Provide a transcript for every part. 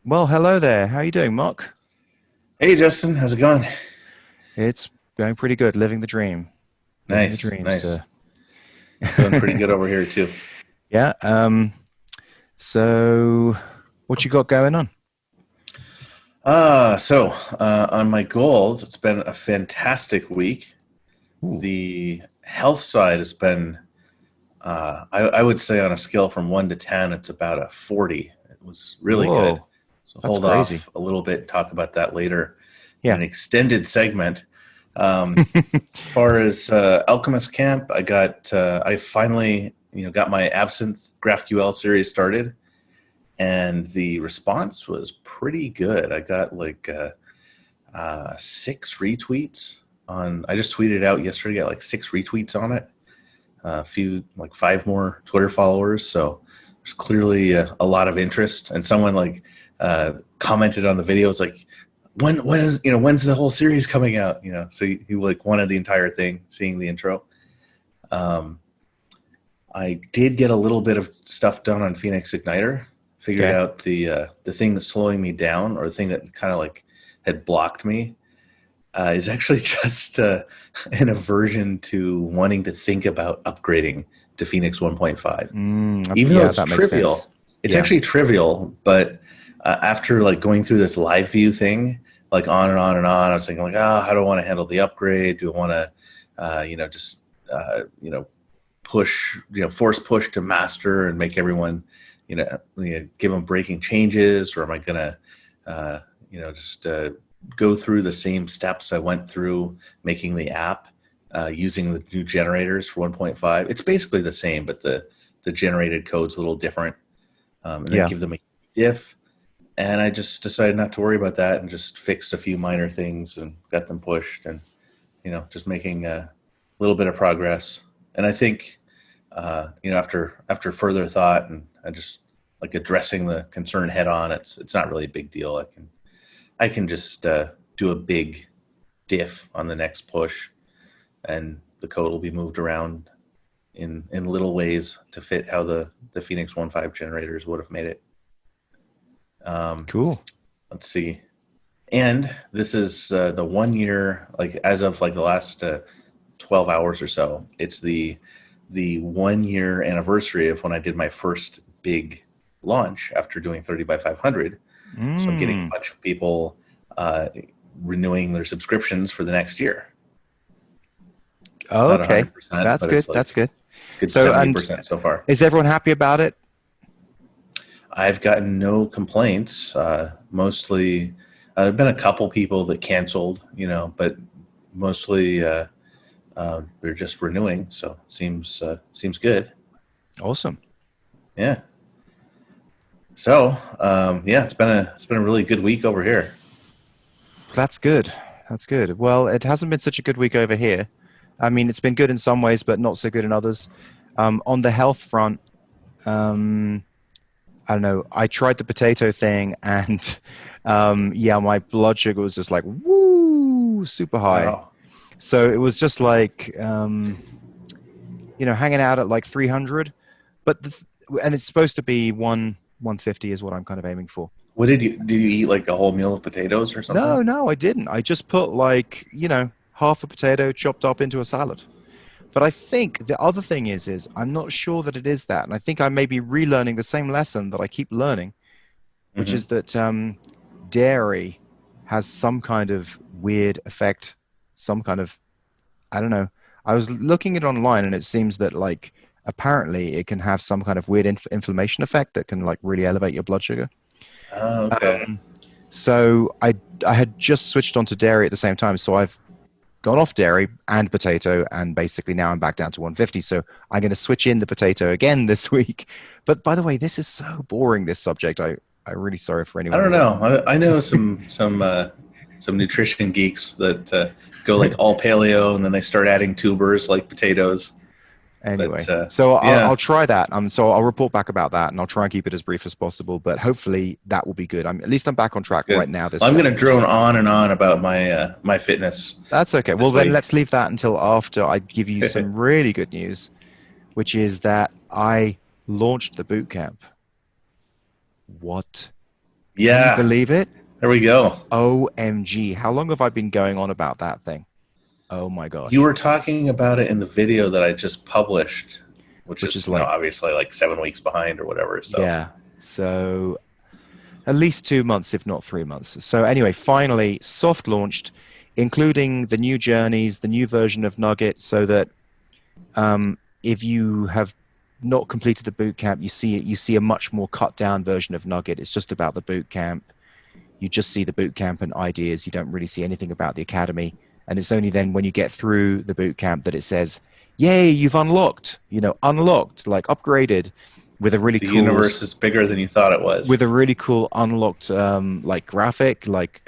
Well, hello there. How are you doing, Mark? Hey Justin, how's it going? It's going pretty good. Living the dream. Living the Nice, dream, nice. sir. Doing pretty good over here too. Yeah. So what you got going on? On my goals, it's been a fantastic week. Ooh. The health side has been, I would say on a scale from 1 to 10, it's about a 40. It was really good. Whoa. So That's hold crazy. off a little bit and talk about that later in Yeah. an extended segment. Um, as far as Alchemist Camp, I finally, got my Absinthe GraphQL series started, and the response was pretty good. I got like 6 retweets on. I just tweeted out yesterday. Got like 6 retweets on it. A few, like 5 more Twitter followers. So there's clearly a lot of interest. And someone like commented on the video. It's like, when's the whole series coming out? So he like wanted the entire thing, seeing the intro. Um, I did get a little bit of stuff done on Phoenix Igniter. Figured Okay. out the thing that's slowing me down, or the thing that kind of like had blocked me, is actually just an aversion to wanting to think about upgrading to Phoenix 1.5. Even though Yeah, it's that makes sense. trivial, it's Yeah. actually trivial. But after like going through this live view thing, like on and on and on, I was thinking like, how do I want to handle the upgrade? Do I want to, just push, force push to master and make everyone, give them breaking changes, or am I gonna, uh, just go through the same steps I went through making the app, using the new generators for 1.5? It's basically the same, but the generated code's a little different, and then Yeah. give them a diff. And I just decided not to worry about that and just fixed a few minor things and got them pushed, and just making a little bit of progress. And I think, after further thought and just like addressing the concern head on, it's not really a big deal. I can just do a big diff on the next push, and the code will be moved around in little ways to fit how the Phoenix 1.5 generators would have made it. Um, Cool. let's see. And this is the 1 year, like as of like the last 12 hours or so. It's the 1 year anniversary of when I did my first big launch after doing 30 by 500. So I'm getting a Mm. bunch of people uh, renewing their subscriptions for the next year. Not Okay. 100%, That's but good. it's That's like good. a good So, and 70% so far. is everyone happy about it? I've gotten no complaints. Mostly, there've been a couple people that canceled, but mostly they're just renewing. So it seems good. Awesome. Yeah. So yeah, it's been a really good week over here. That's good. That's good. Well, it hasn't been such a good week over here. I mean, it's been good in some ways, but not so good in others. On the health front, um, I don't know. I tried the potato thing, and yeah, my blood sugar was just like woo, super high. Wow. So it was just like hanging out at like 300, but and it's supposed to be 150 is what I'm kind of aiming for. What did you eat like a whole meal of potatoes or something? No, no, I didn't. I just put like half a potato chopped up into a salad. But I think the other thing is I'm not sure that it is that, and I think I may be relearning the same lesson that I keep learning, which Mm-hmm. is that dairy has some kind of weird effect, some kind of, I don't know. I was looking it online and it seems that like apparently it can have some kind of weird inflammation effect that can like really elevate your blood sugar. Oh, okay. So I had just switched onto dairy at the same time, so I've gone off dairy and potato, and basically now I'm back down to 150. So I'm going to switch in the potato again this week. But by the way, this is so boring. This subject, I'm really sorry for I anyone don't that. know. I know some nutrition geeks that go like all paleo, and then they start adding tubers like potatoes. But Anyway, so I'll yeah, try that. So I'll report back about that, and I'll try and keep it as brief as possible. But hopefully that will be good. At least I'm back on that's track right good. now this Well, I'm going to second. drone on and on about my fitness That's okay. Well, then wisely. let's leave that until after I give you some really good news, which is that I launched the bootcamp. What? Can you Yeah, believe it? there we go. OMG. How long have I been going on about that thing? Oh my You gosh. were talking about it in the video that I just published, which Which is is, like, obviously like 7 weeks behind or whatever. So yeah. So at least 2 months, if not 3 months. So anyway, finally soft launched, including the new journeys, the new version of Nugget, so that if you have not completed the boot camp, you see a much more cut down version of Nugget. It's just about the boot camp. You just see the boot camp and ideas. You don't really see anything about the academy. And it's only then when you get through the boot camp that it says, "Yay, you've unlocked!" Unlocked, like upgraded, with a really the cool universe is bigger than you thought it was. unlocked like graphic, like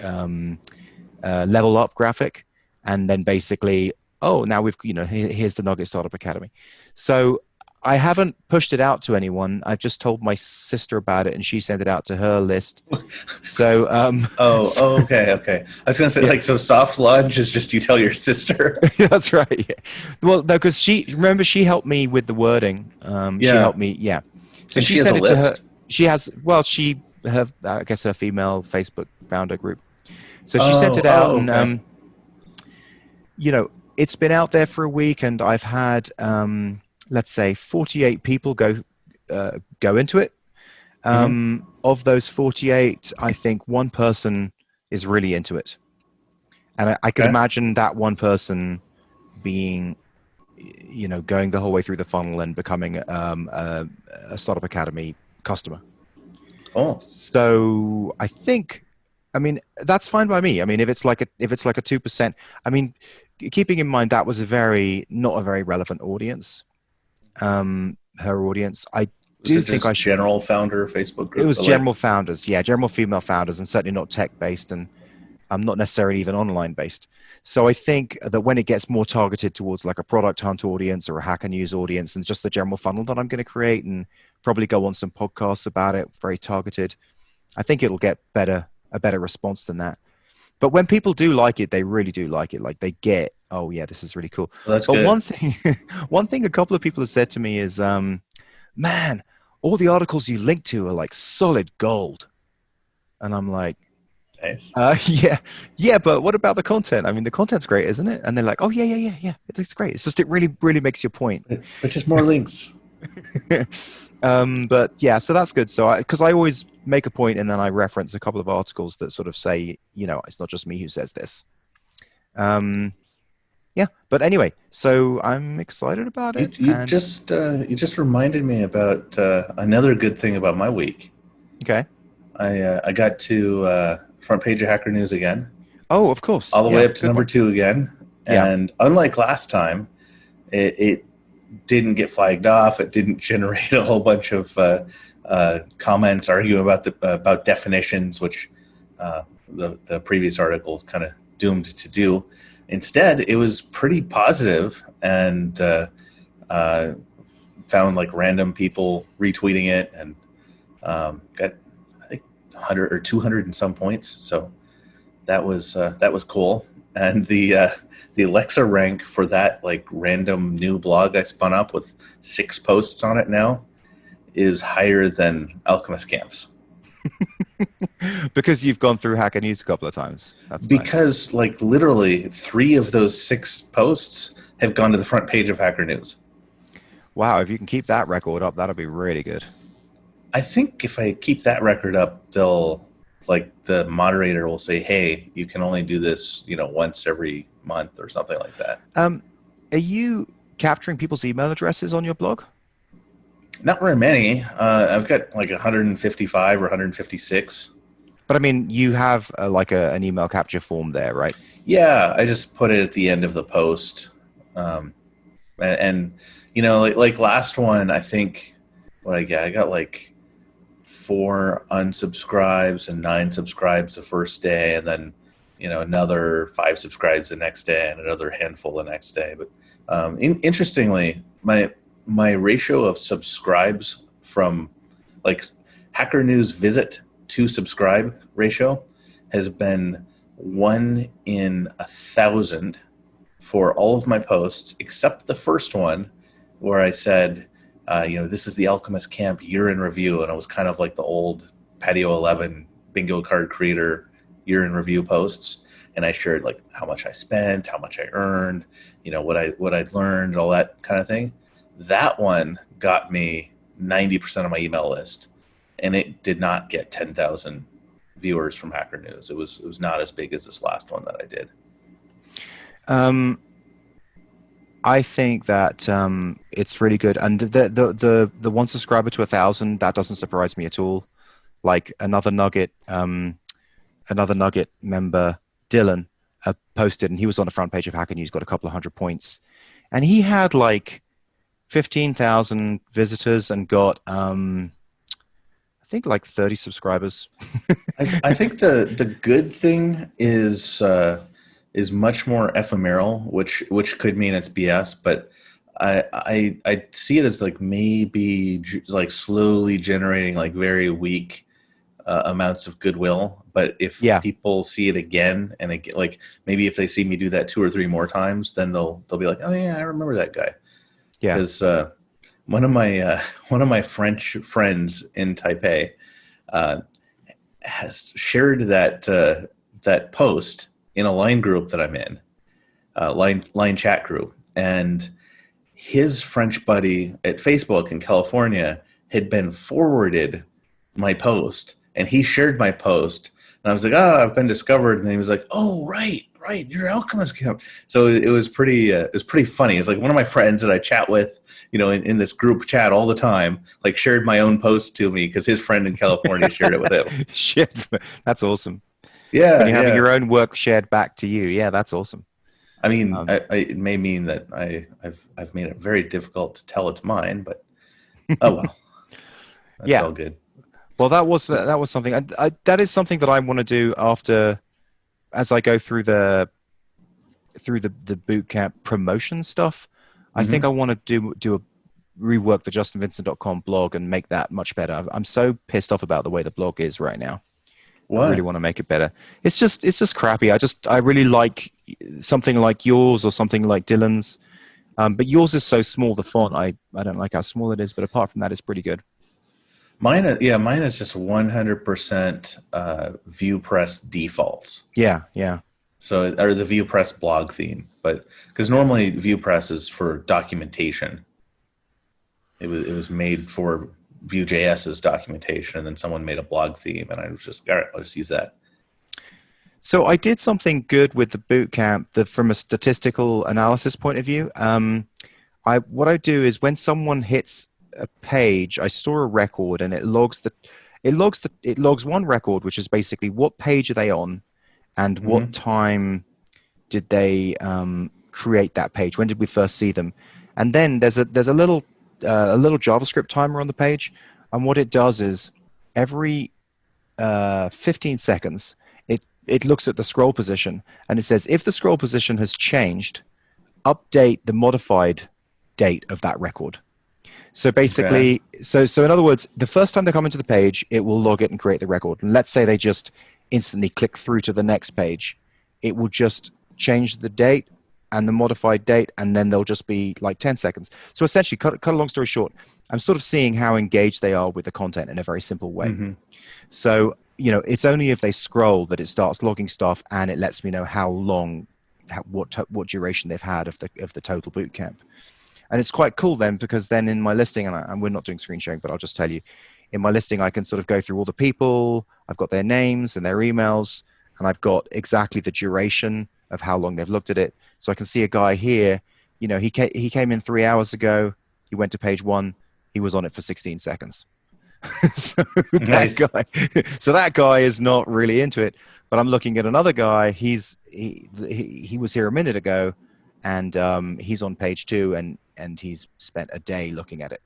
level up graphic, and then basically, oh, now we've here's the Nugget Startup Academy. So I haven't pushed it out to anyone. I've just told my sister about it, and she sent it out to her list. So so, Okay, okay. I was gonna say yeah, like so. Soft launch is just you tell your sister. that's right. Yeah. Well, no, because she helped me with the wording. She Yeah, helped me, yeah. So and she she has a sent it to her. list. She has, well, she her I guess her female Facebook founder group. So she sent Oh, it out, and okay. it's been out there for a week, and I've had let's say 48 people go into it. Hmm. Of those 48, I think one person is really into it, and I could Okay. imagine that one person being, going the whole way through the funnel and becoming a Startup Academy customer. Oh, So I think, I mean, that's fine by me. I mean, if it's like a 2%, I mean, keeping in mind that was not a very relevant audience, her audience. I was do it think I just should. general founder Facebook It group? was general founders, yeah, general female founders, and certainly not tech based, and not necessarily even online based. So I think that when it gets more targeted towards like a product hunt audience or a hacker news audience, and just the general funnel that I'm going to create, and probably go on some podcasts about it, very targeted, I think it'll get a better response than that. But when people do like it, they really do like it. Like they get, oh yeah, this is really cool. Well, that's But good. one thing a couple of people have said to me is, man, all the articles you link to are like solid gold. And I'm like, Nice. yeah, yeah, but what about the content? I mean, the content's great, isn't it? And they're like, oh yeah, yeah, yeah, yeah, it's great. It's just, it really, really makes your point. But just more links. But yeah, so that's good. So because I always make a point and then I reference a couple of articles that sort of say, it's not just me who says this. Um, yeah, but anyway, so I'm excited about You it. you And just you just reminded me about another good thing about my week. okay. I got to front page of Hacker News again, Oh, of course. all the way Yeah, up to good number one. 2 again. Yeah. And unlike last time, it didn't get flagged off. It didn't generate a whole bunch of comments arguing about definitions, which the previous article is kind of doomed to do. Instead, it was pretty positive and found like random people retweeting it and got I think 100 or 200 and some points. So that was cool. And the Alexa rank for that like random new blog I spun up with 6 posts on it now is higher than Alchemist Camp's. Because you've gone through Hacker News a couple of times. That's nice. Because like literally 3 of those 6 posts have gone to the front page of Hacker News. Wow, if you can keep that record up, that'll be really good. I think if I keep that record up, they'll like the moderator will say, "Hey, you can only do this, once every month or something like that." Are you capturing people's email addresses on your blog? Not very many. I've got like 155 or 156. But I mean, you have an email capture form there, right? Yeah, I just put it at the end of the post, um, and like last one, I think what I got, like 4 unsubscribes and 9 subscribes the first day, and then another 5 subscribes the next day, and another handful the next day. But interestingly, my ratio of subscribes from like Hacker News visit to subscribe ratio has been 1 in 1,000 for all of my posts, except the first one where I said, this is the Alchemist Camp year in review, and it was kind of like the old Patio 11 bingo card creator year in review posts, and I shared like how much I spent, how much I earned, what I'd learned, all that kind of thing. That one got me 90% of my email list, and it did not get 10,000 viewers from Hacker News. It was not as big as this last one that I did. I think that it's really good, and the one subscriber to 1,000, that doesn't surprise me at all. Like another Nugget member, Dylan, posted, and he was on the front page of Hacker News, got a couple of hundred points, and he had like 15,000 visitors and got I think like 30 subscribers. I think the good thing is much more ephemeral, which could mean it's BS, but I see it as like maybe like slowly generating like very weak amounts of goodwill. But if people see it again and again, like maybe if they see me do that 2 or 3 more times, then they'll be like, oh yeah, I remember that guy. Yeah, because one of my French friends in Taipei has shared that post in a line group that I'm in, line chat group, and his French buddy at Facebook in California had been forwarded my post, and he shared my post, and I was like, "Oh, I've been discovered," and he was like, "Oh, right, you're Alchemist Camp." So it was pretty funny. It's like one of my friends that I chat with, in this group chat all the time, like shared my own post to me because his friend in California shared it with him. shit, that's awesome. Yeah, When you're having yeah. your own work shared back to you, yeah, that's awesome. I mean, it may mean that I've made it very difficult to tell it's mine, but oh well, that's all good. Well, that was something. That is something that I want to do as I go through the bootcamp promotion stuff. I think I want to rework the justinvincent.com blog and make that much better. I'm so pissed off about the way the blog is right now. What? I really want to make it better. It's just crappy. I really like something like yours or something like Dylan's. But yours is so small, the font. I don't like how small it is, but apart from that, it's pretty good. Mine is just 100% ViewPress defaults. Yeah. So, or the ViewPress blog theme, but because normally ViewPress is for documentation. It was made for Vue.js's documentation, and then someone made a blog theme, and I was just, all right, I'll just use that. So I did something good with the bootcamp from a statistical analysis point of view. What I do is when someone hits a page, I store a record, and it logs one record, which is basically what page are they on, and what time did they create that page? When did we first see them? And then there's a little JavaScript timer on the page, and what it does is every 15 seconds it looks at the scroll position, and it says if the scroll position has changed, update the modified date of that record. So basically, so in other words, the first time they come into the page, it will log it and create the record. And let's say they just instantly click through to the next page, it will just change the date and the modified date, and then they'll just be like 10 seconds. So essentially, cut a long story short, I'm sort of seeing how engaged they are with the content in a very simple way. So, it's only if they scroll that it starts logging stuff, and it lets me know how long, what duration they've had of the total bootcamp. And it's quite cool then, because then in my listing, and we're not doing screen sharing, but I'll just tell you, in my listing, I can sort of go through all the people, I've got their names and their emails, and I've got exactly the duration of how long they've looked at it. So I can see a guy here, he came in 3 hours ago, he went to page 1, he was on it for 16 seconds. So that guy is not really into it. But I'm looking at another guy, he was here a minute ago, and he's on page 2, and he's spent a day looking at it,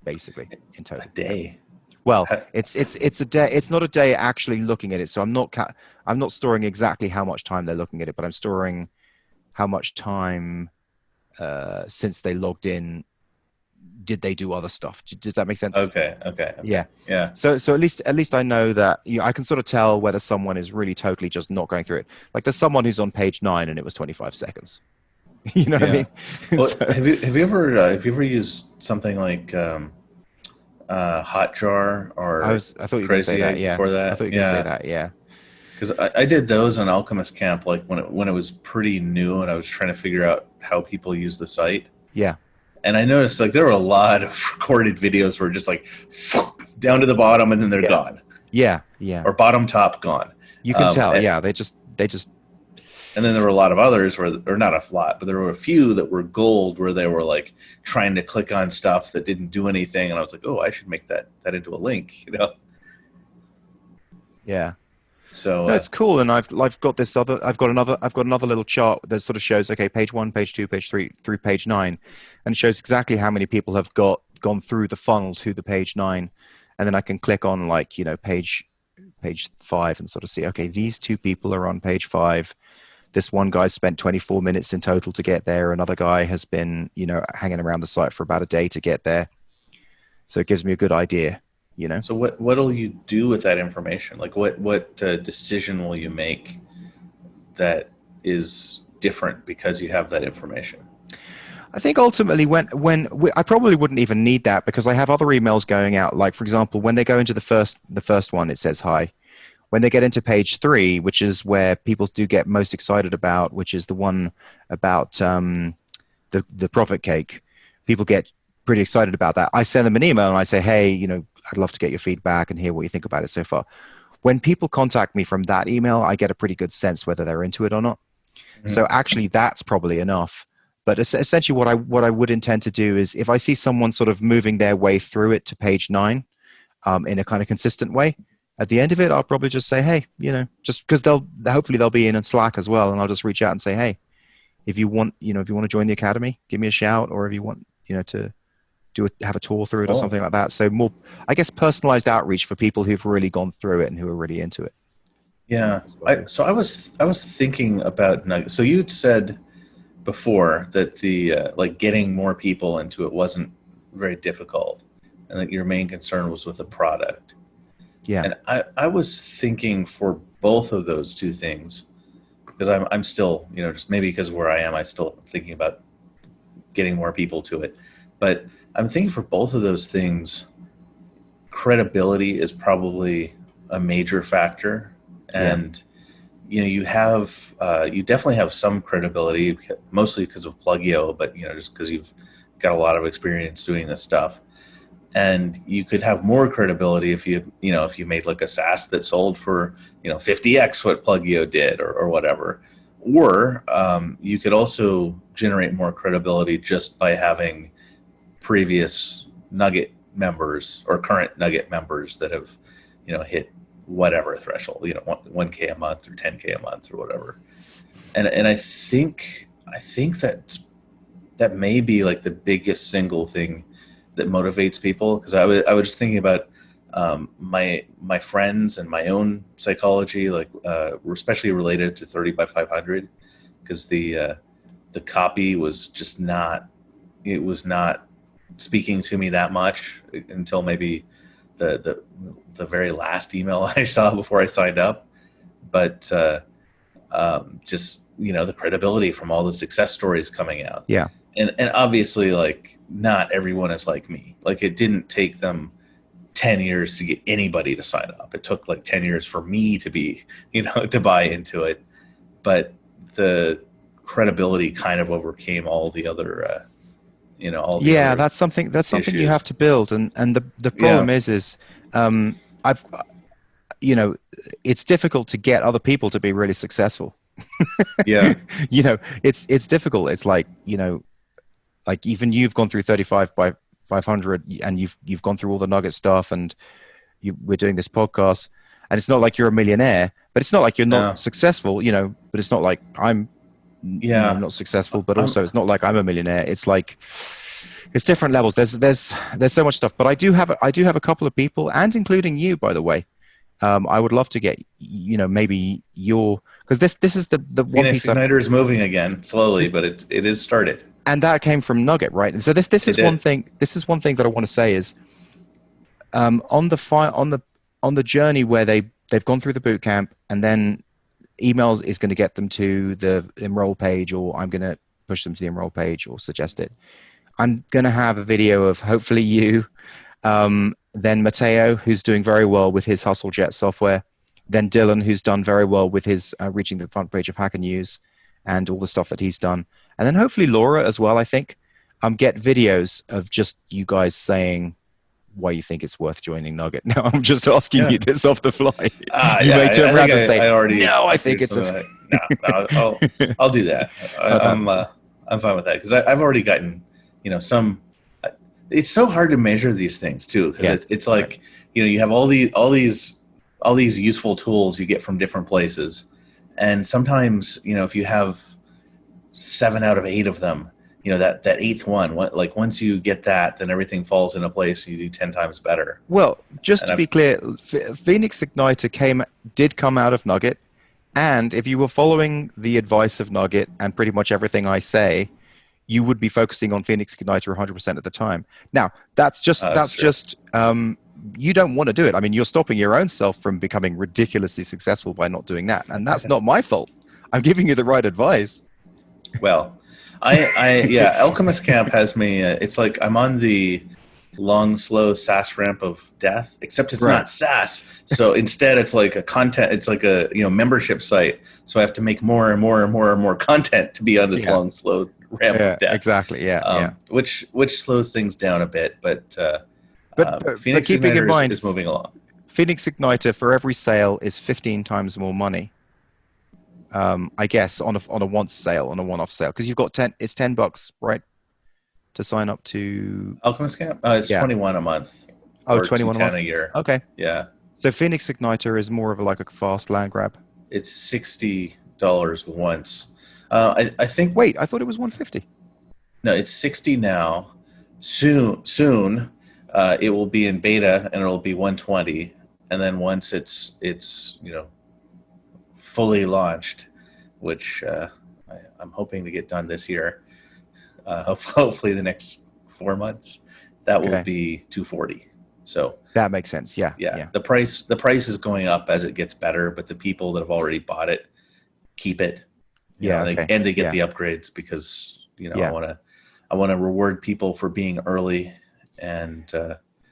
basically, in total. A day? Well, it's a day. It's not a day actually looking at it. So I'm not storing exactly how much time they're looking at it, but I'm storing how much time since they logged in. Did they do other stuff? Does that make sense? Okay. Yeah. So at least I know that I can sort of tell whether someone is really totally just not going through it. Like there's someone who's on page 9 and it was 25 seconds. What I mean? Well, have you ever used something like Hotjar or I thought you were going to say Crazy that. Egg Yeah. before I thought that. you were going to say Yeah, that. Yeah. because I did those on Alchemist Camp, like when it was pretty new, and I was trying to figure out how people use the site. Yeah. And I noticed like there were a lot of recorded videos where just like down to the bottom and then they're Yeah. gone, Yeah. Yeah. or bottom top gone. You can tell. And, Yeah. They just, and then there were a lot of others where, or not a lot, but there were a few that were gold where they were like trying to click on stuff that didn't do anything, and I was like, oh, I should make that into a link, you know. yeah. So No, it's cool, and I've got this other I've got another little chart that sort of shows, okay, page 1, page 2, page 3 through page 9, and it shows exactly how many people have gone through the funnel to the page 9, and then I can click on, like, page 5 and sort of see, okay, these two people are on page 5. This one guy spent 24 minutes in total to get there. Another guy has been, hanging around the site for about a day to get there. So it gives me a good idea, So what'll you do with that information? Like what decision will you make that is different because you have that information? I think ultimately I probably wouldn't even need that, because I have other emails going out. Like, for example, when they go into the first one, it says hi. When they get into page 3, which is where people do get most excited about, which is the one about the profit cake, people get pretty excited about that. I send them an email and I say, hey, I'd love to get your feedback and hear what you think about it so far. When people contact me from that email, I get a pretty good sense whether they're into it or not. Mm-hmm. So actually, that's probably enough. But essentially, what I would intend to do is, if I see someone sort of moving their way through it to page 9 in a kind of consistent way, at the end of it, I'll probably just say, hey, just because hopefully they'll be in Slack as well, and I'll just reach out and say, hey, if you want to join the academy, give me a shout, or if you want, to have a tour through it or something like that. So more, I guess, personalized outreach for people who've really gone through it and who are really into it. Yeah. I was thinking about Nugget. So you'd said before that the like getting more people into it wasn't very difficult, and that your main concern was with the product. Yeah. And I was thinking for both of those two things, because I'm still, just maybe because of where I am, I still thinking about getting more people to it. But I'm thinking for both of those things, credibility is probably a major factor. And you definitely have some credibility, mostly because of Plugio, but just because you've got a lot of experience doing this stuff. And you could have more credibility if you made like a SaaS that sold for 50x what Plugio did, or whatever. Or you could also generate more credibility just by having previous Nugget members or current Nugget members that have hit whatever threshold, 1K a month or 10K a month or whatever. And I think that may be like the biggest single thing that motivates people, because I was just thinking about my friends and my own psychology, like especially related to 30 by 500, because the copy was just not speaking to me that much until maybe the very last email I saw before I signed up. But just the credibility from all the success stories coming out. Yeah. And obviously, like, not everyone is like me. Like, it didn't take them 10 years to get anybody to sign up. It took like 10 years for me to be, to buy into it. But the credibility kind of overcame all the other, all the other that's something issues. you have to build. And the problem is I've, it's difficult to get other people to be really successful. Yeah. It's difficult. It's like, like even you've gone through 35 by 500, and you've gone through all the Nugget stuff, and we're doing this podcast, and it's not like you're a millionaire, but it's not like you're not successful, but it's not like I'm not successful, but also it's not like I'm a millionaire. It's like, it's different levels. There's so much stuff, but I do have a couple of people, and including you, by the way. I would love to get, maybe because this is the one Phoenix piece. Igniter is moving again slowly, but it is started. And that came from Nugget, right? And so this is one thing. This is one thing that I want to say is, on the journey where they've gone through the bootcamp, and then emails is going to get them to the enroll page, or I'm going to push them to the enroll page or suggest it. I'm going to have a video of hopefully you Then Matteo, who's doing very well with his HustleJet software. Then Dylan, who's done very well with his reaching the front page of Hacker News and all the stuff that he's done. And then hopefully Laura as well, I think. Get videos of just you guys saying why you think it's worth joining Nugget. Now, I'm just asking you this off the fly. You may turn around and say, no, I think it's a... I'll do that. I'm fine with that because I've already gotten, some. It's so hard to measure these things too because it's like you have all these useful tools you get from different places, and sometimes if you have 7 out of 8 of them, that eighth one, like once you get that, then everything falls into place and you do 10 times better. Well, just to be clear, Phoenix Igniter did come out of Nugget, and if you were following the advice of Nugget and pretty much everything I say, you would be focusing on Phoenix Igniter 100% of the time. Now, that's just you don't want to do it. I mean, you're stopping your own self from becoming ridiculously successful by not doing that, and that's not my fault. I'm giving you the right advice. Well, Alchemist Camp has me. It's like I'm on the long, slow SaaS ramp of death, except it's not SaaS. So instead, it's like it's like a membership site. So I have to make more and more and more and more content to be on this long, slow ramp of death. Exactly. Which slows things down a bit, but Phoenix keeping in mind is moving along. Phoenix Igniter for every sale is 15 times more money. I guess on a once sale, on a one-off sale, because you've got it's $10, right, to sign up to Alchemist Camp. It's 21 a month. Oh, 21 a year. Okay. Yeah. So Phoenix Igniter is more of a fast land grab. It's $60 once. I think. Wait, I thought it was $150. No, it's $60 now. Soon, it will be in beta and it'll be $120, and then once it's fully launched, which I'm hoping to get done this year, hopefully the next 4 months, that will be $240. So that makes sense. Yeah. The price is going up as it gets better, but the people that have already bought it keep it. And they get the upgrades because I want to reward people for being early. And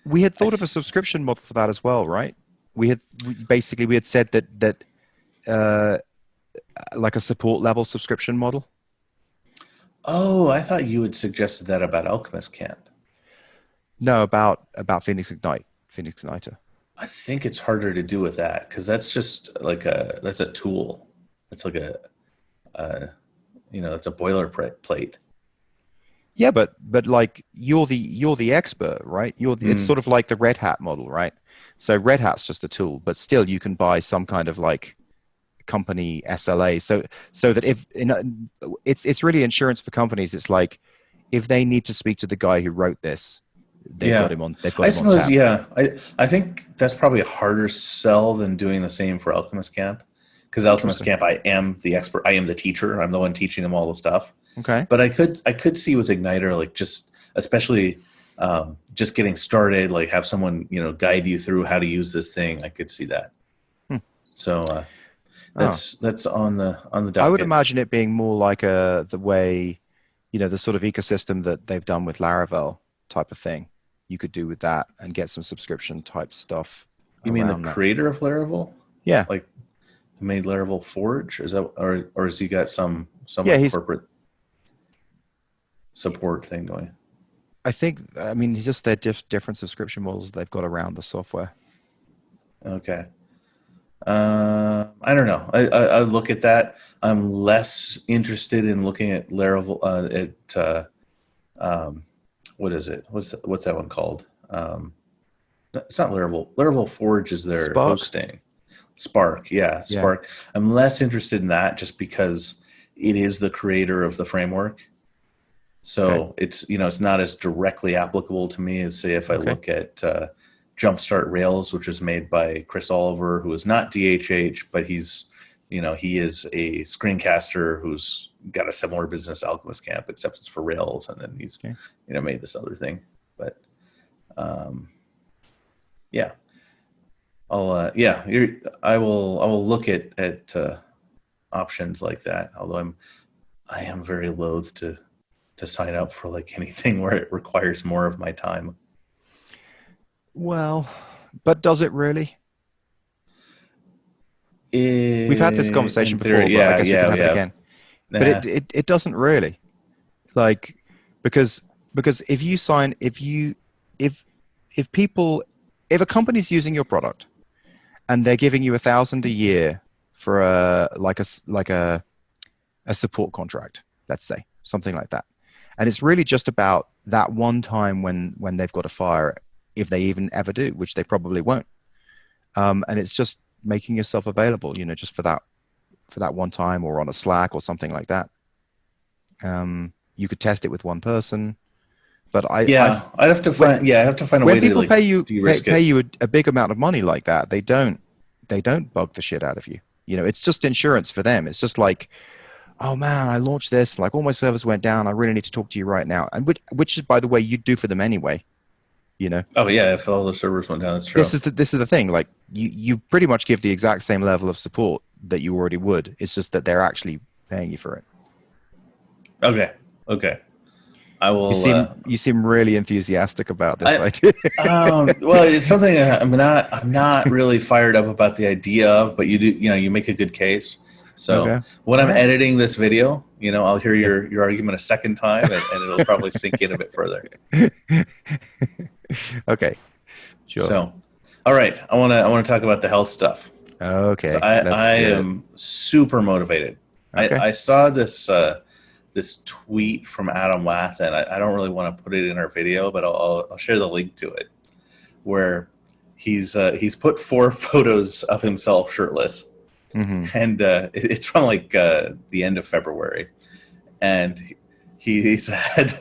we had thought of a subscription model for that as well, right? We had said that like a support level subscription model. Oh, I thought you had suggested that about Alchemist Camp. No, about Phoenix Igniter. I think it's harder to do with that because that's just that's a tool. It's like it's a boilerplate. Yeah, but like you're the expert, right? It's sort of like the Red Hat model, right? So Red Hat's just a tool, but still you can buy some kind of company SLA. So that if it's really insurance for companies. It's like if they need to speak to the guy who wrote this, they've got him on. I suppose, I think that's probably a harder sell than doing the same for Alchemist Camp. Because Alchemist Camp, I am the expert. I am the teacher. I'm the one teaching them all the stuff. Okay. But I could see with Igniter, especially just getting started, have someone guide you through how to use this thing. I could see that. So that's on the docket. I would imagine it being more like the way, the sort of ecosystem that they've done with Laravel type of thing. You could do with that and get some subscription type stuff. You mean the creator of Laravel? Yeah. Made Laravel Forge? Is that or has he got some corporate support thing going? I think he's just their different subscription models they've got around the software. Okay. I don't know. I look at that. I'm less interested in looking at Laravel what is it? What's that one called? It's not Laravel. Laravel Forge is their hosting. Spark, yeah, Spark. Yeah. I'm less interested in that just because it is the creator of the framework. So it's it's not as directly applicable to me as say if I look at Jumpstart Rails, which was made by Chris Oliver, who is not DHH, but he's he is a screencaster who's got a similar business, Alchemist Camp, except it's for Rails, and then he's made this other thing. But yeah. I will look at options like that. Although I am very loath to sign up for anything where it requires more of my time. Well, but does it really? We've had this In conversation theory, before, but I yeah, guess we can yeah, have we it have. again. But Nah. it doesn't really, like, because if you sign if if people if a company's using your product and they're giving you 1,000 a year for a support contract, let's say something like that, and it's really just about that one time when they've got a fire, if they even ever do, which they probably won't, and it's just making yourself available, just for that one time, or on a Slack or something like that. You could test it with one person, but Yeah, I'd have to when find. Yeah, I'd have to find a when way to people like pay you de-risk pay it. you a big amount of money like that, they don't bug the shit out of you. It's just insurance for them. It's just like, oh man, I launched this, like all my servers went down. I really need to talk to you right now, and which is, by the way, you do for them anyway. You know, Oh yeah, if all the servers went down, that's true. this is the thing. Like you pretty much give the exact same level of support that you already would. It's just that they're actually paying you for it. Okay, okay. I You will. seem really enthusiastic about this I idea. well, it's something I'm not really fired up about the idea of, but you do, you make a good case. So Okay. when All I'm right. editing this video, I'll hear Yeah. your argument a second time, and it'll probably sink in a bit further. Okay. Sure. So, all right, I want to talk about the health stuff. So Okay. I Let's do it. am super motivated. I, Okay. I saw this tweet from Adam Wathan. I don't really want to put it in our video, but I'll share the link to it, where he's put four photos of himself shirtless, Hmm. and it's from like the end of February, and he said,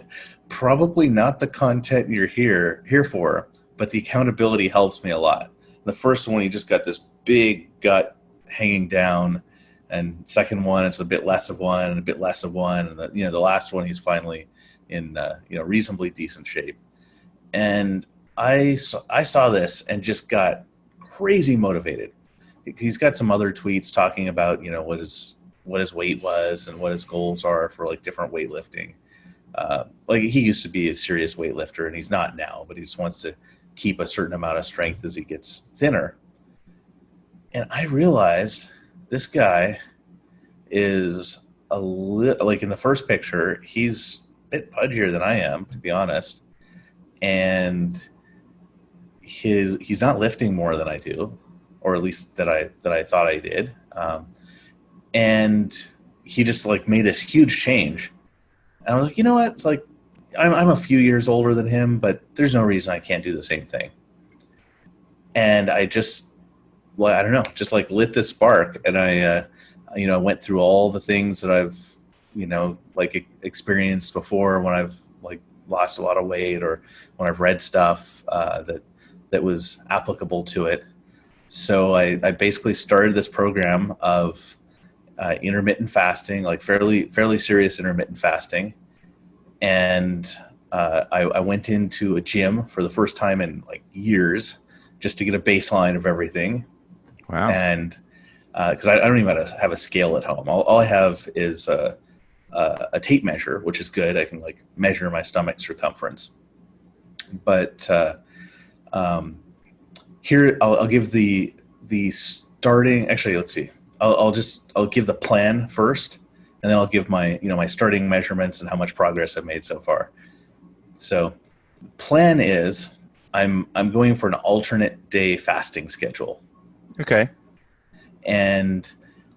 probably not the content you're here for, but the accountability helps me a lot. The first one, he just got this big gut hanging down, and second one, it's a bit less of one and a bit less of one, and the last one, he's finally in reasonably decent shape. And I saw this and just got crazy motivated. He's got some other tweets talking about what his weight was and what his goals are for like different weightlifting. Like he used to be a serious weightlifter and he's not now, but he just wants to keep a certain amount of strength as he gets thinner. And I realized this guy is like in the first picture, he's a bit pudgier than I am, to be honest. And he's not lifting more than I do, or at least that I thought I did. And he just like made this huge change. And I was like, you know what? It's like I'm a few years older than him, but there's no reason I can't do the same thing. And I just, well, I don't know, just like lit this spark, and I went through all the things that I've, like experienced before when I've like lost a lot of weight, or when I've read stuff that was applicable to it. So I basically started this program of intermittent fasting, like fairly serious intermittent fasting, and I went into a gym for the first time in like years, just to get a baseline of everything. Wow. And because I don't even have a scale at home, all I have is a tape measure, which is good. I can like measure my stomach circumference. But um, here I'll give the starting. Actually, let's see. I'll give the plan first, and then I'll give my starting measurements and how much progress I've made so far. So, plan is I'm going for an alternate day fasting schedule, Okay. and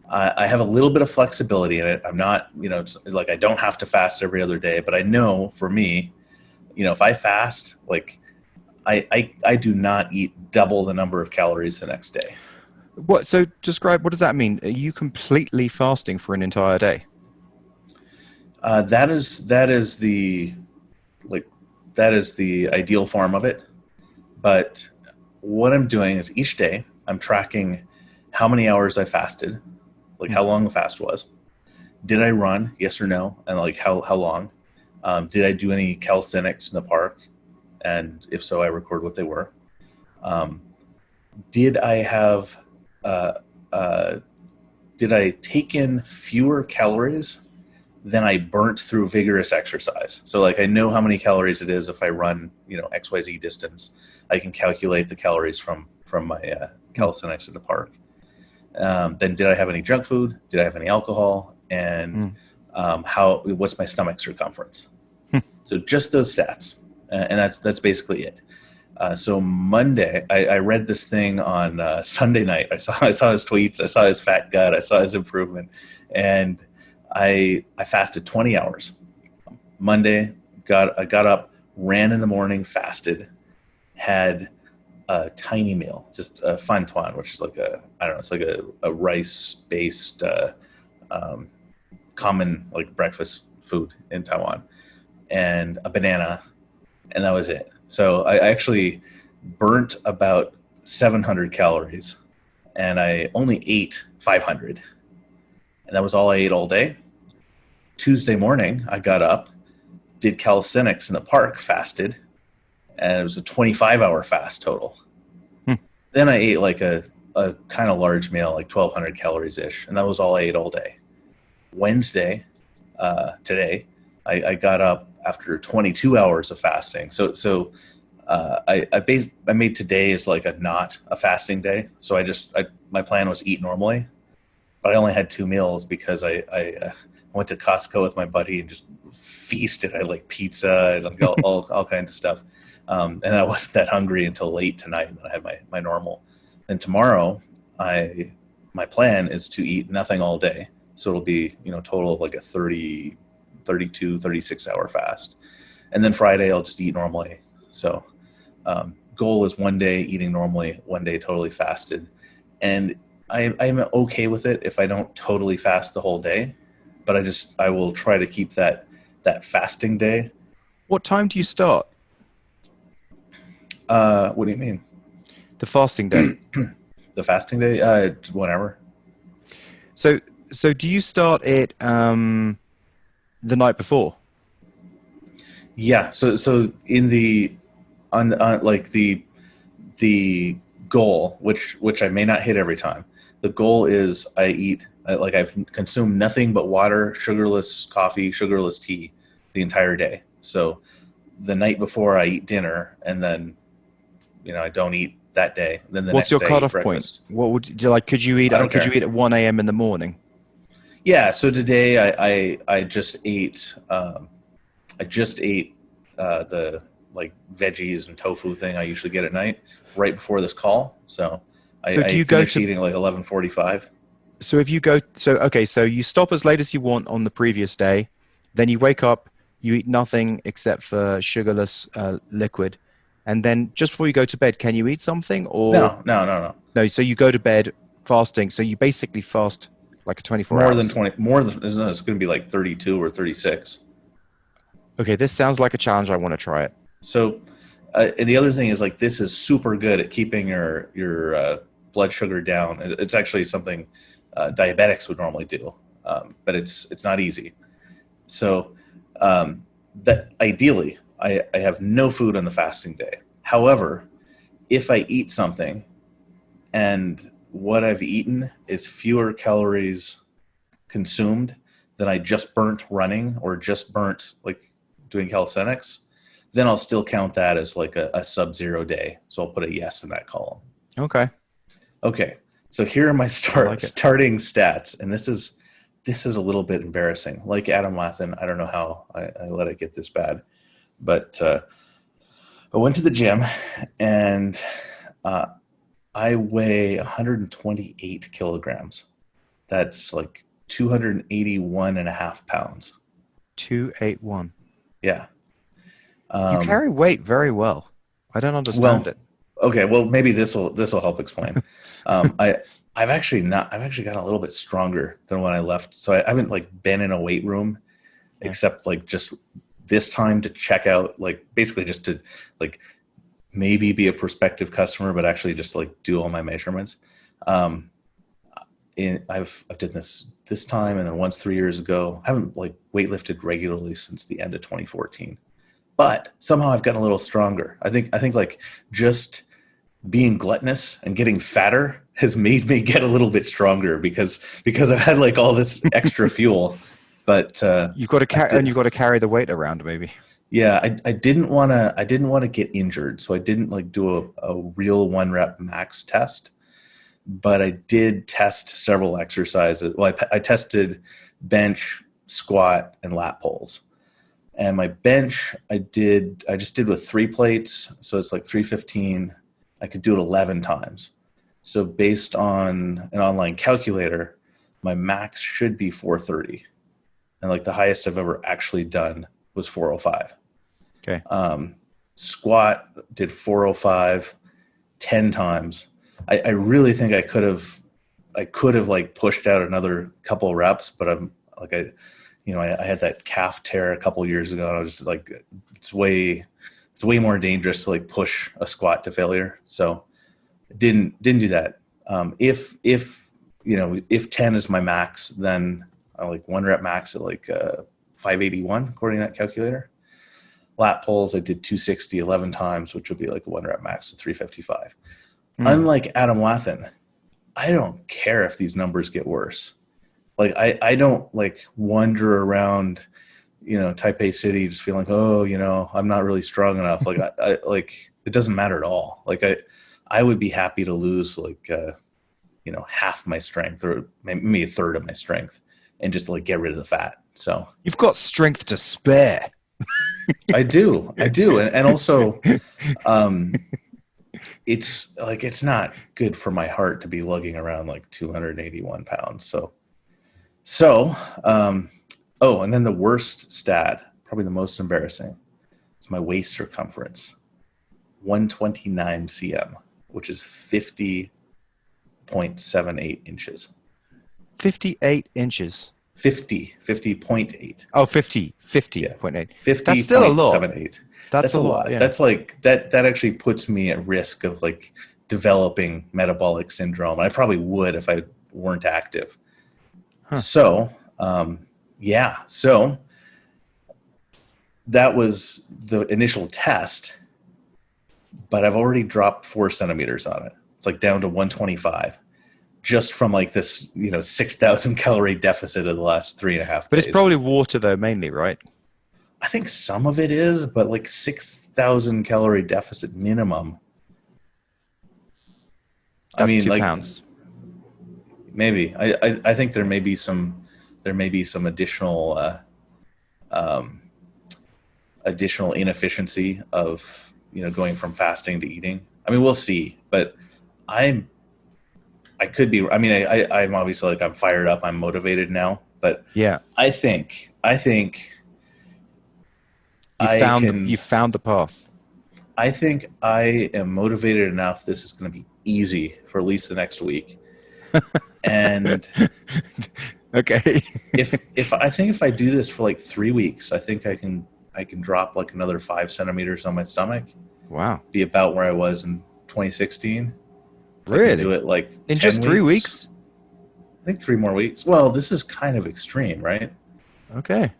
I have a little bit of flexibility in it. I'm not, it's like I don't have to fast every other day, but I know for me, if I fast, like I do not eat double the number of calories the next day. So describe, what does that mean? Are you completely fasting for an entire day? That is the like that is the ideal form of it. But what I'm doing is each day I'm tracking how many hours I fasted, like how Hmm. long the fast was. Did I run? Yes or no? And like how long? Did I do any calisthenics in the park? And if so, I record what they were. Um, did I have uh, uh, did I take in fewer calories then I burnt through vigorous exercise. So like I know how many calories it is if I run, XYZ distance. I can calculate the calories from my calisthenics in the park. Then did I have any junk food? Did I have any alcohol? And what's my stomach circumference? So just those stats, and that's basically it. So Monday, I read this thing on Sunday night. I saw his tweets. I saw his fat gut. I saw his improvement, and I fasted 20 hours. Monday, I got up, ran in the morning, fasted, had a tiny meal, just a fan tuan, which is like it's like a rice-based common like breakfast food in Taiwan, and a banana, and that was it. So I actually burnt about 700 calories, and I only ate 500, and that was all I ate all day. Tuesday morning, I got up, did calisthenics in the park, fasted, and it was a 25-hour fast total. Then I ate like a kind of large meal, like 1,200 calories ish, and that was all I ate all day. Wednesday, today, I got up after 22 hours of fasting. So I made today as like not a fasting day. So my plan was eat normally, but I only had 2 meals because I went to Costco with my buddy and just feasted. I had like pizza and like all kinds of stuff. And I wasn't that hungry until late tonight, and I had my normal. Then tomorrow, my plan is to eat nothing all day. So it'll be, total of like a 30, 32, 36 hour fast. And then Friday, I'll just eat normally. So goal is one day eating normally, one day totally fasted. And I'm okay with it if I don't totally fast the whole day, but I will try to keep that fasting day. What time do you start? What do you mean? The fasting day. The fasting day? Whenever. So do you start it the night before? Yeah. So in the like the goal, which I may not hit every time. The goal is I've consumed nothing but water, sugarless coffee, sugarless tea the entire day. So the night before I eat dinner, and then I don't eat that day. Then the What's next your day cutoff I eat breakfast. point? What would you like? Could you eat? Could you eat at 1 a.m. in the morning? Yeah. So today I just ate the like veggies and tofu thing I usually get at night right before this call. So So do you go to eating like 11:45? So if you go, so you stop as late as you want on the previous day, then you wake up, you eat nothing except for sugarless liquid, and then just before you go to bed, can you eat something or No. no? So you go to bed fasting, so you basically fast like a 24 More hours. than 20. It's going to be like 32 or 36. Okay, this sounds like a challenge. I want to try it. So, and the other thing is like this is super good at keeping your blood sugar down. It's actually something diabetics would normally do, but it's not easy. So that ideally, I have no food on the fasting day. However, if I eat something and what I've eaten is fewer calories consumed than I just burnt running or just burnt like doing calisthenics, then I'll still count that as like a sub-zero day. So I'll put a yes in that column. Okay. So here are my starting stats, and this is a little bit embarrassing. Like Adam Wathan, I don't know how I let it get this bad, but I went to the gym, and I weigh 128 kilograms. That's like 281 and a half pounds. 281. Yeah. You carry weight very well. I don't understand it. Okay, well maybe this will help explain. I've actually gotten a little bit stronger than when I left. So I haven't like been in a weight room except like just this time to check out, like basically just to like maybe be a prospective customer, but actually just like do all my measurements. I've done this time, and then once 3 years ago. I haven't like weightlifted regularly since the end of 2014. But somehow I've gotten a little stronger. I think like just being gluttonous and getting fatter has made me get a little bit stronger because I've had like all this extra fuel. But You've got to I and did, you've got to carry the weight around, maybe. yeah, I didn't want to get injured, so I didn't like do a real 1 rep max test. But I did test several exercises. Well, I tested bench, squat, and lat pulls. And my bench, I just did with 3 plates, so it's like 315. I could do it 11 times. So based on an online calculator, my max should be 430, and like the highest I've ever actually done was 405. Okay. Squat did 405 10 times. I really think I could have like pushed out another couple reps, but I'm like I had that calf tear a couple years ago, and I was just like it's way more dangerous to like push a squat to failure. So didn't do that. If 10 is my max, then I like 1 rep max at like 581 according to that calculator. Lat pulls, I did 260 11 times, which would be like 1 rep max of 355. Unlike Adam Wathan, I don't care if these numbers get worse. Like I don't like wander around, Taipei City just feeling like, oh, I'm not really strong enough. Like I like it doesn't matter at all. Like I would be happy to lose like half my strength or maybe a third of my strength and just like get rid of the fat. So You've got strength to spare. I do. And also, it's like, it's not good for my heart to be lugging around like 281 pounds. And then the worst stat, probably the most embarrassing, is my waist circumference, 129 cm, which is 50.78 inches. 58 inches. 50.8. Oh, 50.8. 50. That's still a lot. 78. That's a lot. Yeah. That's like that actually puts me at risk of like developing metabolic syndrome. I probably would if I weren't active. Huh. So, so that was the initial test, but I've already dropped 4 centimeters on it. It's like down to 125. Just from like this, 6,000 calorie deficit of the last 3.5 days. But it's probably water though, mainly, right? I think some of it is, but like 6,000 calorie deficit minimum. That's 2 like pounds. maybe. I think there may be some additional additional inefficiency of going from fasting to eating. I mean, we'll see, but I could be. I mean, I'm obviously like I'm fired up. I'm motivated now. But yeah, I think you found the path. I think I am motivated enough. This is going to be easy for at least the next week. And okay, if I do this for like 3 weeks, I think I can drop like another 5 centimeters on my stomach. Wow, be about where I was in 2016. Really? Do it like in just 3 weeks? I think 3 more weeks. Well, this is kind of extreme, right? Okay.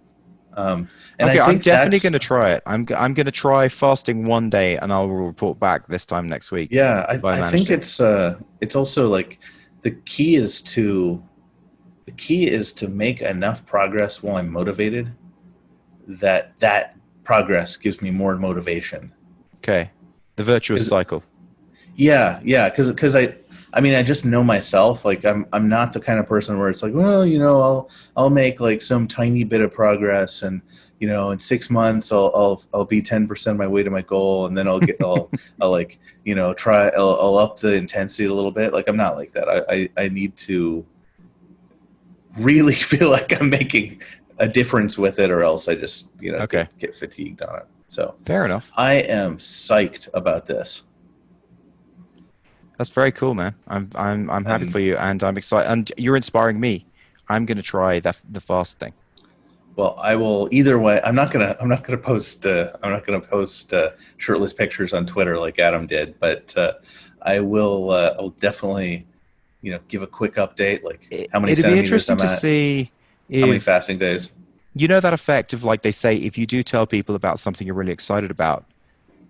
And okay, I think I'm definitely going to try it. I'm going to try fasting one day, and I'll report back this time next week. Yeah, I think it's also like the key is to make enough progress while I'm motivated. That progress gives me more motivation. Okay, the virtuous cycle. Yeah, because I just know myself. Like I'm not the kind of person where it's like, well, I'll make like some tiny bit of progress, and in 6 months I'll be 10% of my way to my goal, and then I'll like I'll up the intensity a little bit. Like I'm not like that. I need to really feel like I'm making a difference with it, or else I just get fatigued on it. So fair enough. I am psyched about this. That's very cool, man. I'm happy for you, and I'm excited. And you're inspiring me. I'm going to try the fast thing. Well, I will either way. I'm not gonna post shirtless pictures on Twitter like Adam did, but I will. I'll definitely give a quick update, like how many It'd be centimeters interesting I'm to at, see how many fasting days. You know that effect of like they say if you do tell people about something you're really excited about,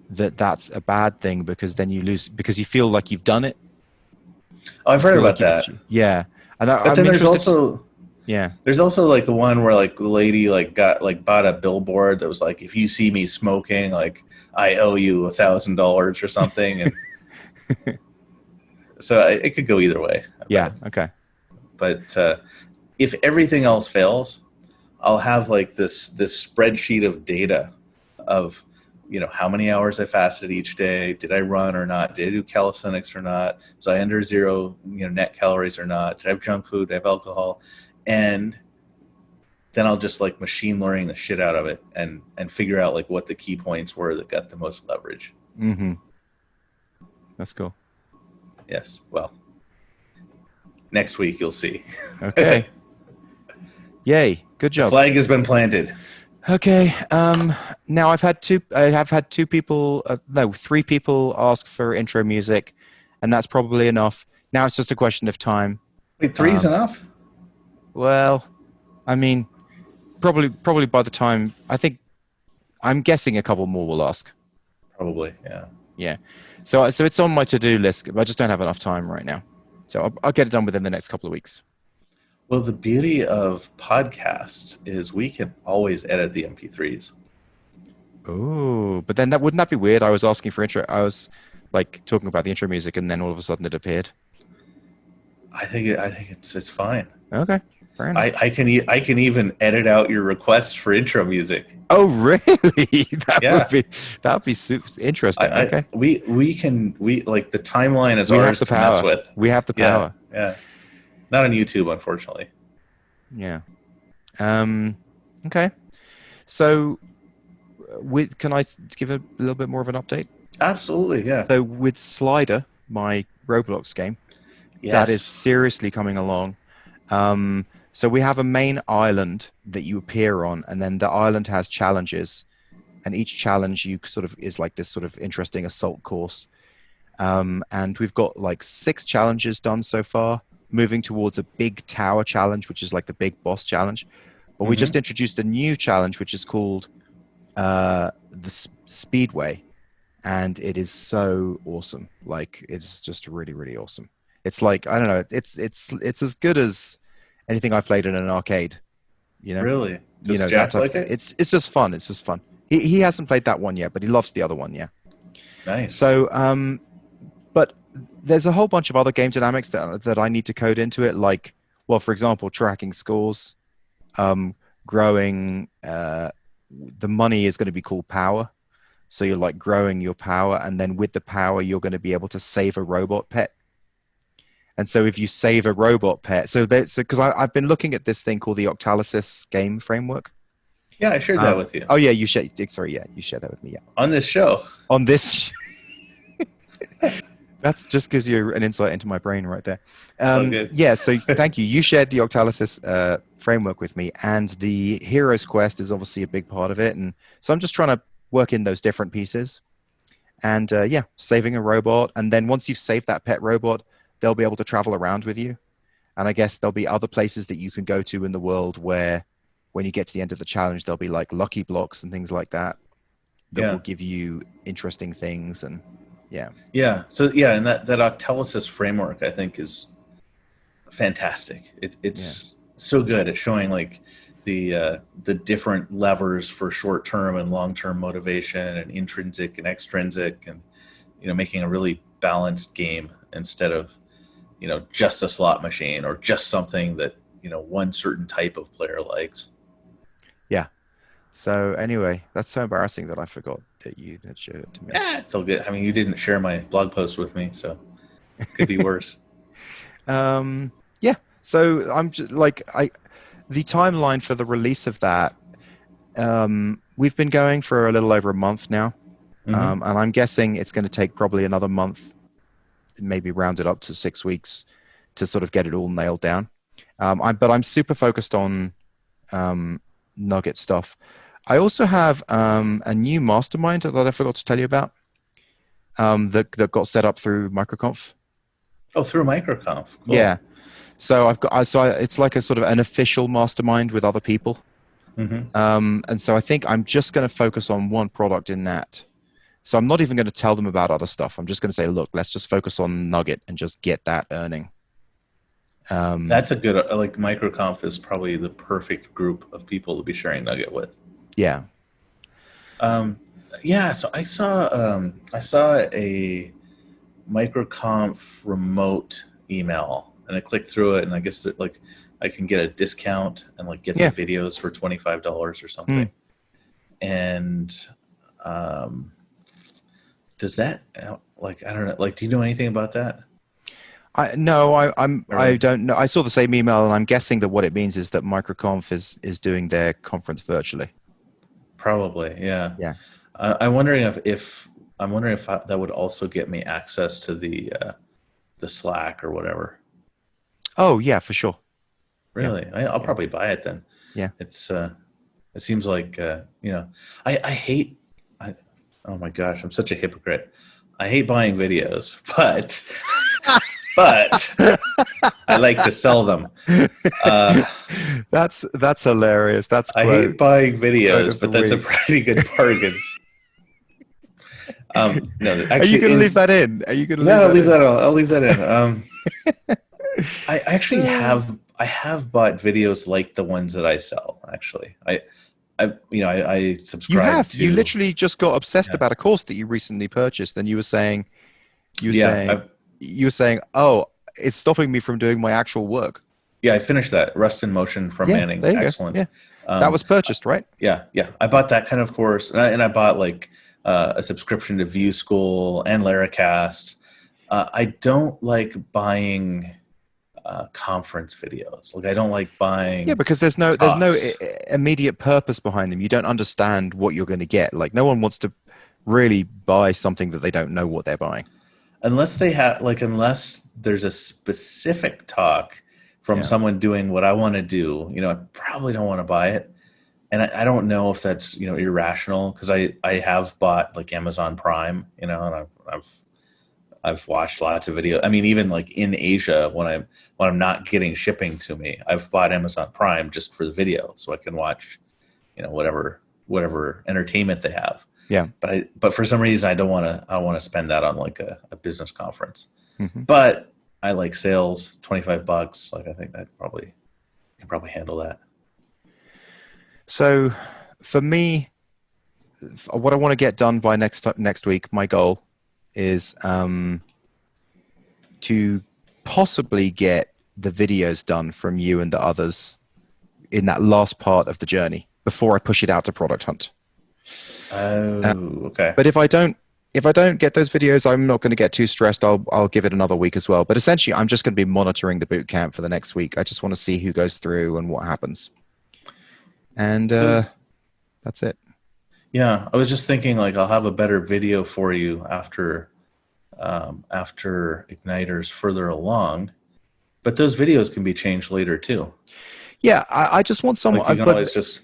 that's a bad thing because then you lose because you feel like you've done it. Oh, I've heard about that. Yeah, and but then there's also Yeah. There's also like the one where like the lady like bought a billboard that was like, if you see me smoking, like I owe you $1,000 or something, and so it could go either way. I Yeah. bet. Okay. But if everything else fails, I'll have like this spreadsheet of data of, how many hours I fasted each day. Did I run or not? Did I do calisthenics or not? Was I under zero, net calories or not? Did I have junk food? Did I have alcohol? And then I'll just like machine learning the shit out of it and figure out like what the key points were that got the most leverage. Mm-hmm. That's cool. Yes. Well, next week you'll see. Okay. Yay. Good The job. flag has been planted. Okay. Now I have had three people ask for intro music, and that's probably enough. Now it's just a question of time. Wait, three's enough? Well, I mean, probably by the time, I'm guessing a couple more will ask. Probably, yeah. Yeah. So it's on my to-do list. I just don't have enough time right now. So I'll get it done within the next couple of weeks. Well, the beauty of podcasts is we can always edit the MP3s. Oh, but then wouldn't that be weird? I was asking for intro. I was like talking about the intro music, and then all of a sudden it appeared. I think it's fine. Okay, fair enough. I can even edit out your requests for intro music. Oh, really? Yeah. That would be super interesting. Okay, We like the timeline is we have ours the to mess power. with. We have the power. Yeah. Not on YouTube, unfortunately. Yeah. Okay. So, can I give a little bit more of an update? Absolutely, yeah. So, with Slider, my Roblox game, Yes. that is seriously coming along. So we have a main island that you appear on, and then the island has challenges, and each challenge you sort of is like this sort of interesting assault course. And we've got like 6 challenges done so far, moving towards a big tower challenge, which is like the big boss challenge. But we just introduced a new challenge, which is called the Speedway, and it is so awesome. Like, it's just really, really awesome. It's like, I don't know, it's as good as anything I've played in an arcade. Really? Does You know, Jack that type like of it? thing. It's just fun. It's just fun. He hasn't played that one yet, but he loves the other one. Yeah. Nice. So, but there's a whole bunch of other game dynamics that I need to code into it. Like, well, for example, tracking scores, growing. The money is going to be called power. So you're like growing your power, and then with the power, you're going to be able to save a robot pet. And so if you save a robot pet, because I've been looking at this thing called the Octalysis game framework. Yeah, I shared that with you. Oh yeah, you shared that with me. Yeah. On this show. On this, that's just gives you an insight into my brain right there. Good. Yeah. So thank you. You shared the Octalysis framework with me, and the Hero's Quest is obviously a big part of it. And so I'm just trying to work in those different pieces. And yeah, saving a robot, and then once you've saved that pet robot, they'll be able to travel around with you. And I guess there'll be other places that you can go to in the world where when you get to the end of the challenge, there'll be like lucky blocks and things like that will give you interesting things. And yeah. Yeah. So yeah, and that Octalysis framework I think is fantastic. It's so good at showing like the different levers for short-term and long-term motivation and intrinsic and extrinsic, and making a really balanced game instead of just a slot machine or just something that one certain type of player likes. Yeah. So anyway, that's so embarrassing that I forgot that you had showed it to me. Yeah, it's all good. I mean, you didn't share my blog post with me, so it could be worse. Yeah. So I'm just like the timeline for the release of that. We've been going for a little over a month now, and I'm guessing it's going to take probably another month, maybe round it up to 6 weeks, to sort of get it all nailed down. But I'm super focused on Nugget stuff. I also have a new mastermind that I forgot to tell you about that got set up through Microconf. Oh, through Microconf. Cool. Yeah. So it's like a sort of an official mastermind with other people. And so I think I'm just going to focus on one product in that. So I'm not even going to tell them about other stuff. I'm just going to say, look, let's just focus on Nugget and just get that earning. That's a good, like Microconf is probably the perfect group of people to be sharing Nugget with. Yeah. Um, yeah, so I saw a Microconf remote email, and I clicked through it, and I guess that like I can get a discount and like get the Yeah. videos for $25 or Hmm. something. And um, does that like I don't know, like do you know anything about that? No, I Or don't know. I saw the same email, and I'm guessing that what it means is that Microconf is doing their conference virtually. probably, yeah. Yeah. I'm wondering if I'm wondering if that would also get me access to the Slack or whatever. Oh, yeah, for sure. Yeah. Really, I'll Yeah. probably buy it then. Yeah. It's it seems like I hate I oh my gosh, I'm such a hypocrite. I hate buying videos, but I like to sell them. Uh, That's hilarious. That's I hate buying quote videos, of the but that's a week. pretty good bargain. No, Are you actually, going to leave that in? Are you going to no, leave I'll that leave in? that. I'll leave that in. I actually Uh, have bought videos like the ones that I sell. Actually, I you subscribe have. You to. literally just got obsessed Yeah, about a course that you recently purchased, and you were yeah. saying, oh, it's stopping me from doing my actual work. I finished that Rust in Motion from Yeah, Manning. there you go. Excellent. Yeah, that was I, purchased, right? yeah. I bought that kind of course, and I bought like a subscription to View School and Laracast. I don't like buying conference videos. Like I don't like Yeah, buying because there's no talks. immediate purpose behind them. You don't understand what you're going to get. Like no one wants to really buy something that they don't know what they're buying. Unless they have like unless there's a specific talk from Yeah. someone doing what I want to do, I probably don't want to buy it. And I don't know if that's irrational because I have bought like Amazon Prime, and I've watched lots of videos. I mean, even like in Asia when I'm not getting shipping to me, I've bought Amazon Prime just for the video so I can watch whatever entertainment they have. Yeah. But for some reason I don't want to spend that on like a business conference. Hmm. But I like sales, $25. Like I think that probably can probably handle that. So for me, what I want to get done by next week, my goal is to possibly get the videos done from you and the others in that last part of the journey before I push it out to Product Hunt. Uh, Oh, okay. but if I don't get those videos, I'm not going to get too stressed. I'll give it another week as well. But essentially, I'm just going to be monitoring the boot camp for the next week. I just want to see who goes through and what happens, and that's it. Yeah, I was just thinking like I'll have a better video for you after Igniter's further along, but those videos can be changed later too. Yeah, I just want Like you someone, can but always just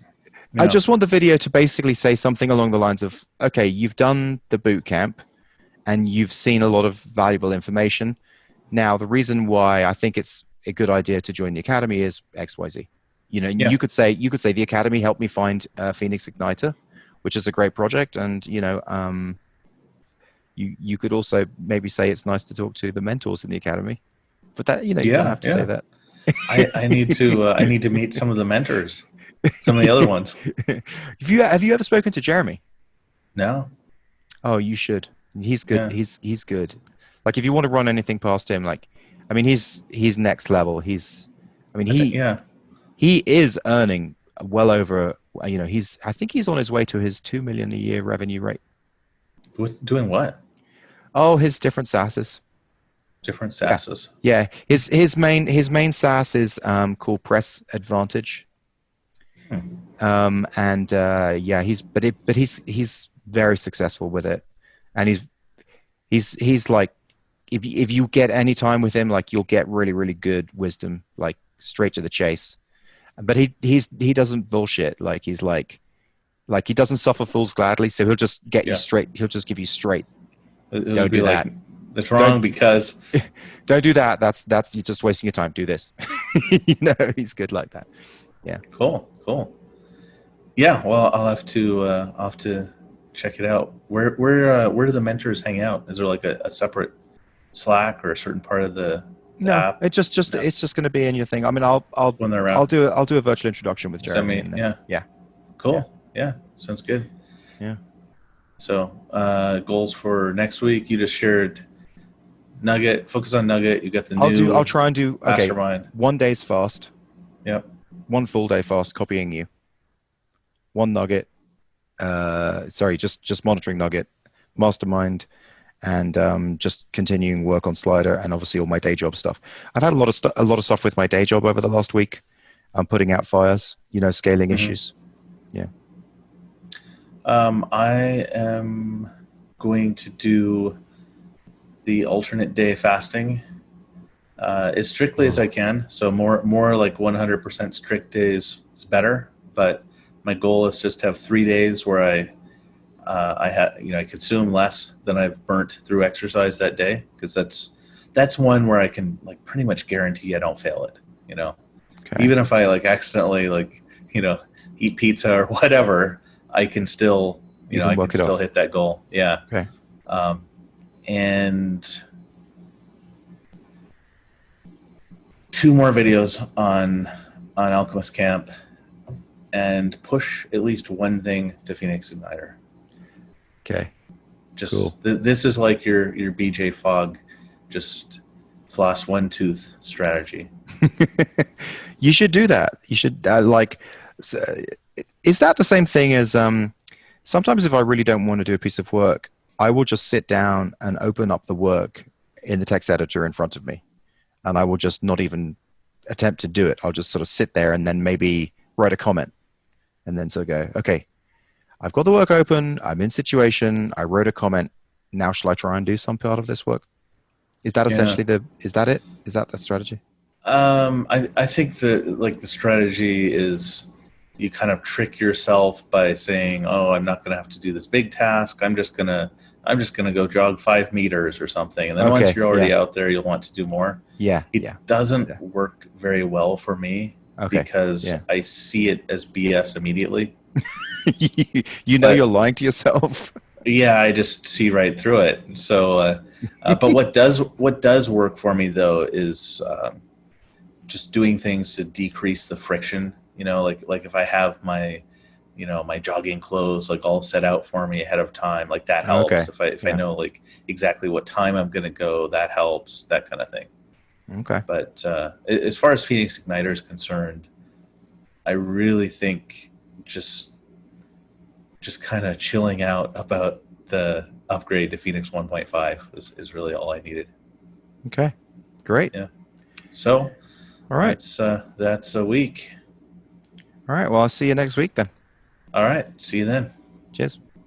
I just want the video to basically say something along the lines of, okay, you've done the boot camp and you've seen a lot of valuable information. Now, the reason why I think it's a good idea to join the academy is XYZ. yeah, You could say the academy helped me find Phoenix Igniter, which is a great project, and you could also maybe say it's nice to talk to the mentors in the academy. But that you don't yeah, have to say yeah. that. I need to meet some of the mentors, some of the other ones. Have you ever spoken to Jeremy? No, Oh, you should. He's good. yeah, He's good. Like if you want to run anything past him, like I mean, he's next level. I mean, I think yeah. he is earning well over. I think he's on his way to his 2 million a year revenue rate. With doing what? Oh, his different SaaSes. Different Yeah, SaaSes. yeah. His main SaaS is called Press Advantage. Hmm. And yeah, he's very successful with it, and he's like if you get any time with him, like you'll get really really good wisdom, like straight to the chase. But he doesn't bullshit. Like he doesn't suffer fools gladly. So he'll just get you Yeah, straight. He'll just give you straight. it'll just Don't be do like that. that's Don't wrong because don't do that. That's you're just wasting your time. Do this. He's good like that. Yeah. cool. Yeah, well, I'll have to check it out. Where do the mentors hang out? Is there like a separate Slack or a certain part of the the No, app? it just No. it's just going to be in your thing. I mean, When they're around, I'll do a virtual introduction with send Jeremy, me. and then Yeah, yeah, yeah, cool. Yeah, sounds good. yeah. So goals for next week. You just shared Nugget. Focus on Nugget. You got the I'll new try and do okay. mastermind. 1 day's fast, Yep. 1 full day fast, copying you. 1 Nugget. Sorry, just monitoring Nugget, mastermind, and just continuing work on Slider, and obviously all my day job stuff. I've had a lot of stuff with my day job over the last week. I'm putting out fires, scaling issues. Yeah. I am going to do the alternate day fasting as strictly as I can. So more like 100% strict days is better. But my goal is just to have 3 days where I consume less than I've burnt through exercise that day, because that's one where I can like pretty much guarantee I don't fail it. Okay. Even if I like accidentally eat pizza or whatever, I can still You can I can work it still off. hit that goal. Yeah. Okay. And 2 more videos on Alchemist Camp, and push at least one thing to Phoenix Igniter. Okay. Just Cool. This is like your BJ Fogg, just floss one tooth strategy. You should do that. You should is that the same thing as sometimes if I really don't want to do a piece of work, I will just sit down and open up the work in the text editor in front of me, and I will just not even attempt to do it. I'll just sort of sit there and then maybe write a comment, and then sort of go, okay, I've got the work open, I'm in situation, I wrote a comment, now shall I try and do some part of this work? Is that essentially is that it? Is that the strategy? I think the strategy is you kind of trick yourself by saying, "Oh, I'm not going to have to do this big task. I'm just gonna go jog 5 meters or something." And then once Okay. you're already Yeah. out there, you'll want to do more. Yeah. It Yeah. doesn't Yeah. work very well for me Okay. because Yeah. I see it as BS immediately. You're But lying to yourself. yeah, I just see right through it. So, but what does work for me though is just doing things to decrease the friction. Like if I have my my jogging clothes like all set out for me ahead of time, like that Okay. helps. If I Yeah. know like exactly what time I'm going to go, that helps, that kind of thing. Okay. But as far as Phoenix Igniter is concerned, I really think just kind of chilling out about the upgrade to Phoenix 1.5 is really all I needed. Okay. Great. Yeah. So All right. that's a week. All right. Well, I'll see you next week then. All right. See you then. Cheers.